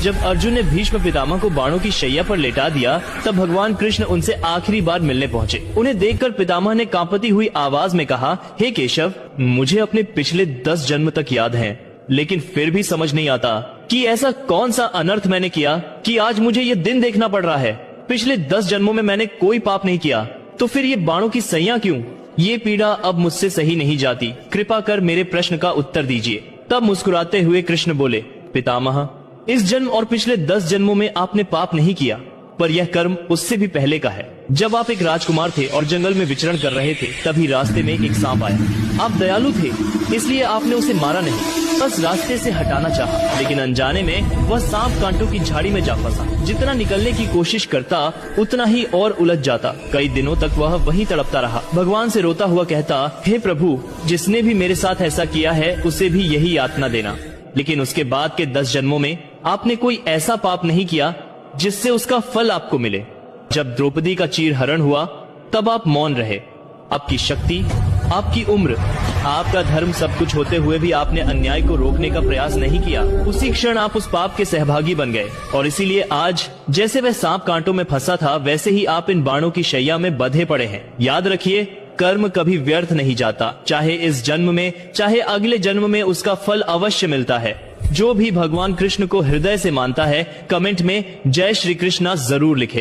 जब अर्जुन ने भीष्म पितामह को बाणों की शैया पर लेटा दिया, तब भगवान कृष्ण उनसे आखिरी बार मिलने पहुँचे। उन्हें देखकर पितामह ने कांपती हुई आवाज में कहा, हे केशव, मुझे अपने पिछले 10 जन्म तक याद हैं, लेकिन फिर भी समझ नहीं आता कि ऐसा कौन सा अनर्थ मैंने किया कि आज मुझे ये दिन देखना पड़ रहा है। पिछले 10 जन्मों में मैंने कोई पाप नहीं किया, तो फिर ये बाणों की सैया क्यों? ये पीड़ा अब मुझसे सही नहीं जाती, कृपा कर मेरे प्रश्न का उत्तर दीजिए। तब मुस्कुराते हुए कृष्ण बोले, पितामह, इस जन्म और पिछले 10 जन्मों में आपने पाप नहीं किया, पर यह कर्म उससे भी पहले का है। जब आप एक राजकुमार थे और जंगल में विचरण कर रहे थे, तभी रास्ते में एक सांप आया। आप दयालु थे, इसलिए आपने उसे मारा नहीं, बस रास्ते से हटाना चाहा, लेकिन अनजाने में वह सांप कांटों की झाड़ी में जा फंसा। जितना निकलने की कोशिश करता, उतना ही और उलझ जाता। कई दिनों तक वह वहीं तड़पता रहा, भगवान से रोता हुआ कहता, हे प्रभु, जिसने भी मेरे साथ ऐसा किया है उसे भी यही यातना देना। लेकिन उसके बाद के 10 जन्मों में आपने कोई ऐसा पाप नहीं किया जिससे उसका फल आपको मिले। जब द्रौपदी का चीरहरण हुआ, तब आप मौन रहे। आपकी शक्ति, आपकी उम्र, आपका धर्म सब कुछ होते हुए भी आपने अन्याय को रोकने का प्रयास नहीं किया। उसी क्षण आप उस पाप के सहभागी बन गए, और इसीलिए आज जैसे वह सांप कांटों में फंसा था, वैसे ही आप इन बाणों की शैया में बंधे पड़े हैं। याद रखिए, कर्म कभी व्यर्थ नहीं जाता, चाहे इस जन्म में चाहे अगले जन्म में उसका फल अवश्य मिलता है। जो भी भगवान कृष्ण को हृदय से मानता है, कमेंट में जय श्री कृष्णा जरूर लिखे।